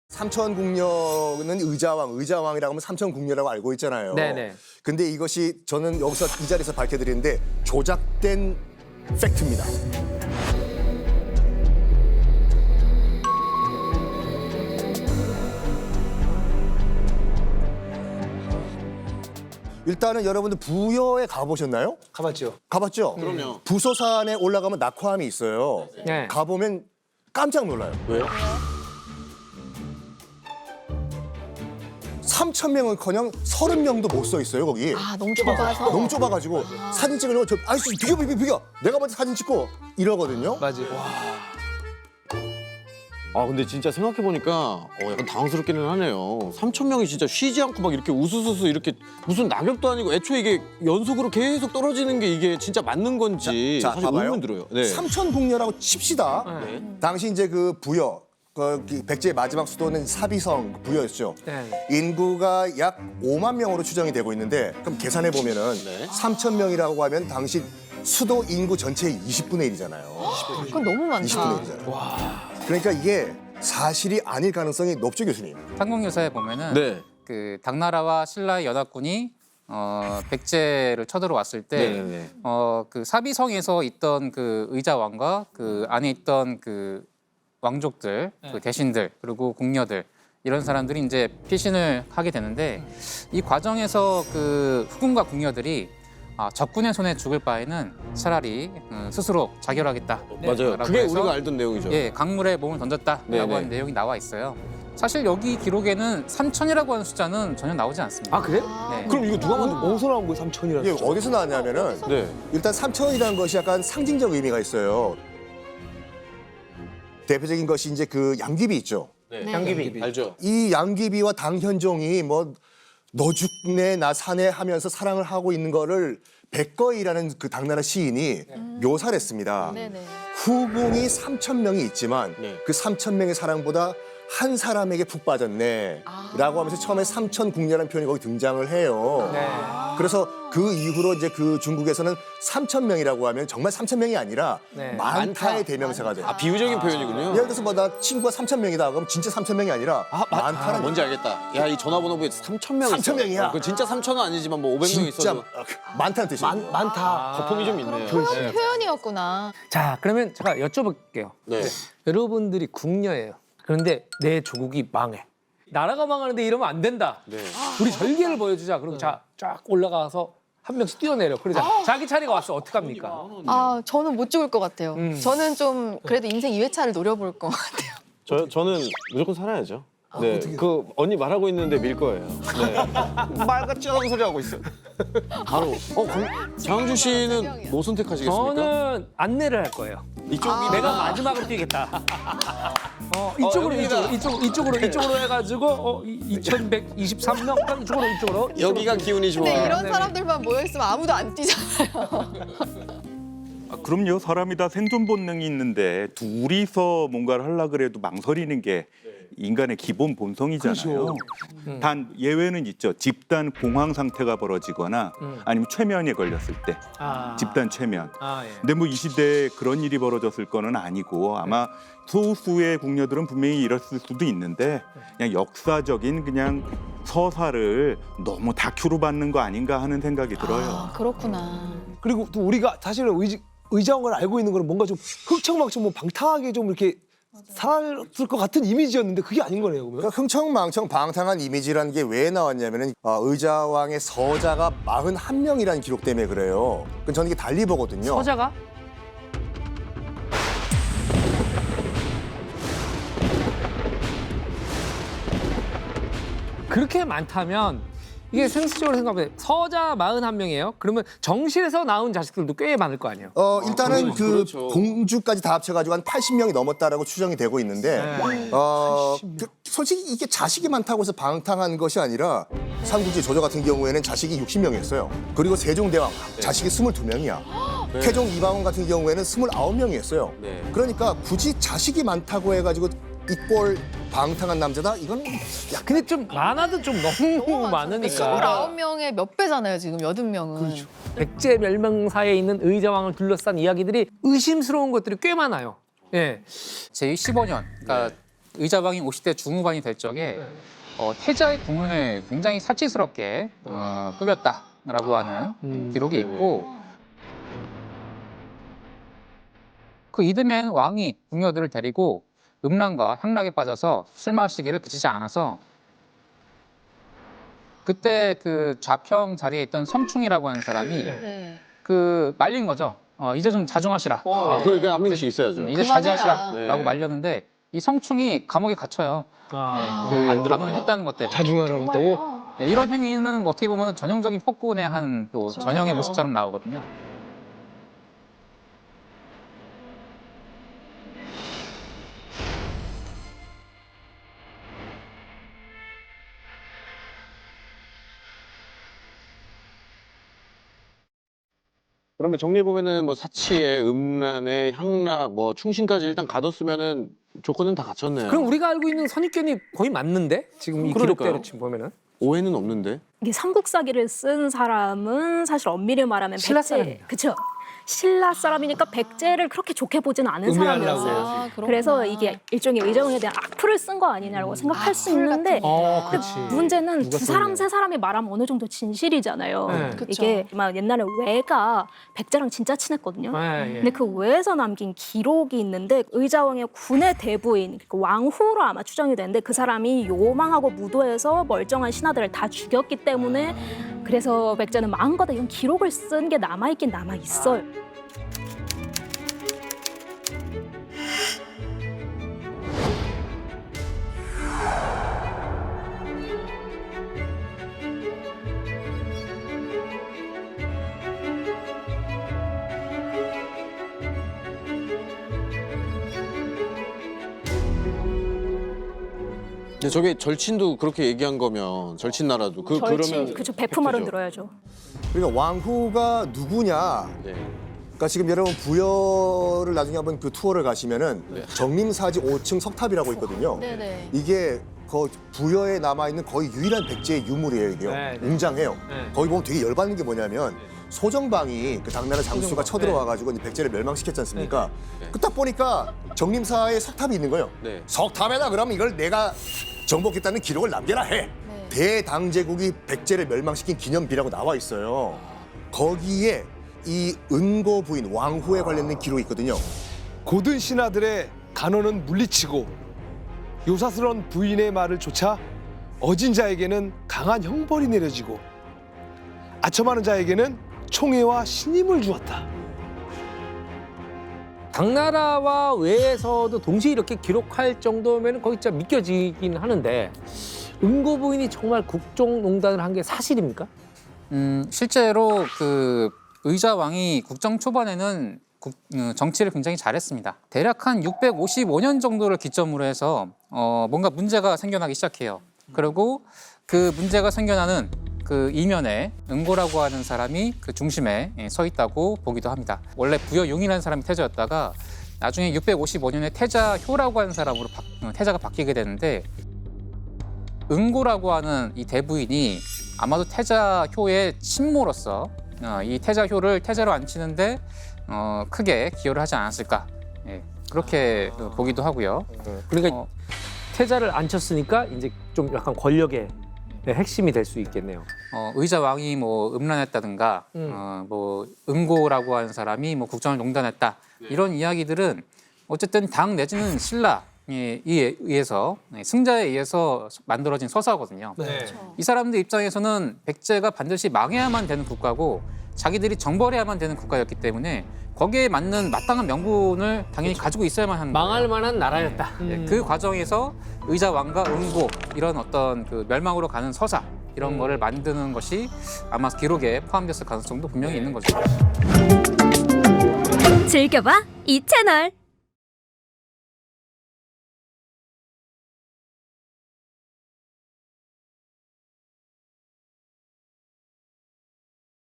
삼천궁녀는 의자왕이라고 하면 삼천궁녀라고 알고 있잖아요. 네네. 근데 이것이 저는 여기서 이 자리에서 밝혀드리는데 조작된 팩트입니다. 일단은 여러분들 부여에 가보셨나요? 가봤죠. 가봤죠? 그럼요. 부소산에 올라가면 낙화암이 있어요. 네. 가보면 깜짝 놀라요. 왜요? 3,000명은커녕 30명도 못 서 있어요 거기. 아, 너무 좁아서. 너무 좁아가지고 사진 찍으려고 저 아저씨 비겨 내가 먼저 사진 찍고 이러거든요. 맞아요. 아 근데 진짜 생각해보니까 약간 당황스럽기는 하네요. 3,000명이 진짜 쉬지 않고 막 이렇게 우수수수 이렇게 무슨 낙엽도 아니고 애초에 이게 연속으로 계속 떨어지는 게 이게 진짜 맞는 건지 자, 사실 봐봐요. 의문 들어요. 네. 삼천궁녀라고 칩시다. 네. 당시 이제 그 부여 백제의 마지막 수도는 사비성 부여였죠. 네. 인구가 약 5만 명으로 추정이 되고 있는데 그럼 계산해 보면은 네. 3,000명이라고 하면 당시 수도 인구 전체의 20분의 1이잖아요. 그건 너무 많다. 20분의 1이잖아요. 그러니까 이게 사실이 아닐 가능성이 높죠, 교수님. 상국유사에 보면은 네. 그 당나라와 신라의 연합군이 백제를 쳐들어왔을 때 네네네. 그 사비성에서 있던 그 의자왕과 그 안에 있던 그 왕족들, 그 대신들 그리고 궁녀들 이런 사람들이 이제 피신을 하게 되는데 이 과정에서 그 후궁과 궁녀들이 적군의 손에 죽을 바에는 차라리 스스로 자결하겠다. 맞아요. 라고 그게 해서 우리가 알던 내용이죠. 예, 강물에 몸을 던졌다라고 네네. 하는 내용이 나와 있어요. 사실 여기 기록에는 3천이라고 하는 숫자는 전혀 나오지 않습니다. 아 그래? 네. 그럼 이거 누가 만든 어디서 나온 거예요? 3천이라는 이게 어디서 나왔냐면은 네. 일단 3천이라는 것이 약간 상징적 의미가 있어요. 대표적인 것이 이제 그 양귀비 있죠. 네. 양귀비. 알죠. 이 양귀비와 당현종이 뭐 너 죽네 나 사네 하면서 사랑을 하고 있는 거를 백거이라는 그 당나라 시인이 묘사를 했습니다. 네네. 후궁이 3,000명이 있지만 네. 그 3,000명의 사랑보다 한 사람에게 푹 빠졌네 라고 하면서 처음에 삼천궁녀라는 표현이 거기 등장을 해요. 네. 그래서 그 이후로 이제 그 중국에서는 3,000명이라고 하면 정말 3,000명이 아니라 네. 많다의 대명사가 돼요. 아 비유적인 표현이군요. 예를 들어서 뭐 나 친구가 3,000명이다 그럼 진짜 3,000명이 아니라 많다는 뭔지 알겠다. 야 이 전화번호부에 3,000명 3,000명이야. 그 진짜 3,000은 아니지만 뭐 500명 진짜 있어도 많다는 뜻이에요. 많다. 거품이 좀 있네요. 그런 표현이었구나. 자, 그러면 제가 여쭤볼게요. 네. 여러분들이 궁녀예요. 그런데 내 조국이 망해. 나라가 망하는데 이러면 안 된다. 네. 우리 절개를 보여주자. 그럼 자, 쫙 올라가서 한 명씩 뛰어내려. 그러자. 자기 차례가 왔어. 어떡합니까? 아, 저는 못 죽을 것 같아요. 저는 좀 그래도 인생 2회차를 노려볼 것 같아요. 저는 무조건 살아야죠. 네, 그 언니 말하고 있는데 밀 거예요. 네. 말같지 않은 소리 하고 있어. 바로. 장항준 씨는 뭐 선택하시겠습니까? 저는 안내를 할 거예요. 이쪽이 내가 마지막으로 뛰겠다. 이쪽으로 여기입니다. 이쪽으로 해가지고 2,123명 이쪽으로 여기가 기운이 좋아. 근데 이런 네네. 사람들만 모여있으면 아무도 안 뛰잖아요. 그럼요. 사람이 다 생존 본능이 있는데 둘이서 뭔가를 하려고 그래도 망설이는 게 인간의 기본 본성이잖아요. 단 예외는 있죠. 집단 공황 상태가 벌어지거나 아니면 최면에 걸렸을 때 집단 최면. 예. 근데 뭐 이 시대에 그런 일이 벌어졌을 거는 아니고 아마 소수의 궁녀들은 분명히 이랬을 수도 있는데 그냥 역사적인 그냥 서사를 너무 다큐로 받는 거 아닌가 하는 생각이 들어요. 아, 그렇구나. 그리고 또 우리가 사실은 의자왕을 알고 있는 거는 뭔가 좀 흥청망청 뭐 방탕하게 좀 이렇게 살았을 것 같은 이미지였는데 그게 아닌 거네요. 그러면? 그러니까 흥청망청 방탕한 이미지라는 게 왜 나왔냐면은 의자왕의 서자가 41명이라는 기록 때문에 그래요. 그건 저는 이게 달리 보거든요. 서자가? 그렇게 많다면 이게 생수적으로 생각하면 서자 41명이에요. 그러면 정실에서 낳은 자식들도 꽤 많을 거 아니에요. 일단은 그 그렇죠. 공주까지 다 합쳐가지고 한 80명이 넘었다라고 추정이 되고 있는데 솔직히 이게 자식이 많다고 해서 방탕한 것이 아니라 삼국지 조조 같은 경우에는 자식이 60명이었어요. 그리고 세종대왕 자식이 22명이야. 태종 이방원 같은 경우에는 29명이었어요. 네. 그러니까 굳이 자식이 많다고 해가지고 이꼴 방탕한 남자다? 이건 근데 좀 많아도 좀 너무 많으니까. 29명의 몇 배잖아요, 지금 80명은. 그렇죠. 백제 멸망사에 있는 의자왕을 둘러싼 이야기들이 의심스러운 것들이 꽤 많아요. 예. 제15년, 그러니까 의자왕이 50대 중후반이 될 적에 태자의 궁을 굉장히 사치스럽게 꾸몄다라고 하는 기록이 있고 그 이듬해엔 왕이 궁녀들을 데리고 음란과 향락에 빠져서 술 마시기를 그치지 않아서 그때 그 좌평 자리에 있던 성충이라고 하는 사람이 네. 그 말린 거죠. 이제 좀 자중하시라. 그러니까 한 명씩 있어야죠. 이제 그만해라. 자제하시라라고 말렸는데 이 성충이 감옥에 갇혀요. 감을 했다는 것 때문에. 자중하라고 했다고? 네, 이런 행위는 어떻게 보면 전형적인 폭군의 한 또 전형의 모습처럼 나오거든요. 그러면 정리해 보면은 뭐 사치에 음란에 향락 뭐 충신까지 일단 가뒀으면은 조건은 다 갖췄네요. 그럼 우리가 알고 있는 선입견이 거의 맞는데 지금 이 그러니까요. 기록대로 지금 보면은 오해는 없는데. 이게 삼국사기를 쓴 사람은 사실 엄밀히 말하면 신라 백제, 사람입니다. 그쵸? 신라 사람이니까 백제를 그렇게 좋게 보지는 않은 음해하려고. 사람이었어요. 아, 그렇구나. 그래서 이게 일종의 의정에 대한 악플을 쓴 거 아니냐고 생각할 수 있는데 근데 그렇지. 문제는 두 사람 세 사람이 말하면 어느 정도 진실이잖아요. 네. 그쵸. 이게 막 옛날에 외가 백제랑 진짜 친했거든요. 예. 근데 그 외에서 남긴 기록이 있는데 의자왕의 군의 대부인 그 왕후로 아마 추정이 되는데 그 사람이 요망하고 무도해서 멀쩡한 신하들을 다 죽였기 때문에 그래서 백제는 마음껏 이런 기록을 쓴 게 남아있긴 남아있어요. 근데 저게 절친도 그렇게 얘기한 거면 절친 나라도 그러면 그쵸, 베프말은 팩트죠. 들어야죠. 그러니까 왕후가 누구냐? 네. 그러니까 지금 여러분 부여를 나중에 한번 그 투어를 가시면은 정림사지 5층 석탑이라고 있거든요. 네네. 이게 그 부여에 남아 있는 거의 유일한 백제의 유물이에요. 이게 네, 네. 웅장해요. 네. 거기 보면 되게 열받는 게 뭐냐면 소정방이 그 당나라 장수가 쳐들어와가지고 이제 백제를 멸망시켰지 않습니까? 그 딱 보니까 정림사에 석탑이 있는 거예요. 네. 석탑에다 그럼 이걸 내가 정복했다는 기록을 남겨라 해. 대당제국이 백제를 멸망시킨 기념비라고 나와 있어요. 거기에 이 은고 부인 왕후에 관련된 기록이 있거든요. 고든 신하들의 간언은 물리치고 요사스런 부인의 말을 좇아 어진 자에게는 강한 형벌이 내려지고 아첨하는 자에게는 총애와 신임을 주었다. 당나라와 외에서도 동시에 이렇게 기록할 정도면 거의 진짜 믿겨지긴 하는데 은고 부인이 정말 국정농단을 한 게 사실입니까? 실제로 그 의자왕이 국정 초반에는 정치를 굉장히 잘했습니다. 대략 한 655년 정도를 기점으로 해서 뭔가 문제가 생겨나기 시작해요. 그리고 그 문제가 생겨나는 그 이면에 은고라고 하는 사람이 그 중심에 서 있다고 보기도 합니다. 원래 부여용이라는 사람이 태자였다가 나중에 655년에 태자효라고 하는 사람으로 태자가 바뀌게 되는데 은고라고 하는 이 대부인이 아마도 태자효의 친모로서 이 태자효를 태자로 앉히는데 크게 기여를 하지 않았을까 그렇게 보기도 하고요. 그러니까 태자를 앉혔으니까 이제 좀 약간 권력의 핵심이 될 수 있겠네요. 의자 왕이 뭐 음란했다든가 뭐 은고라고 하는 사람이 뭐 국정을 농단했다 이런 이야기들은 어쨌든 당 내지는 신라에 의해서 승자에 의해서 만들어진 서사거든요. 이 사람들 입장에서는 백제가 반드시 망해야만 되는 국가고 자기들이 정벌해야만 되는 국가였기 때문에 거기에 맞는 마땅한 명분을 당연히 가지고 있어야만 하는 망할 거예요. 만한 나라였다. 그 과정에서 의자 왕과 은고 이런 어떤 그 멸망으로 가는 서사 이런 거를 만드는 것이 아마 기록에 포함됐을 가능성도 분명히 있는 거죠. 즐겨봐 이 채널.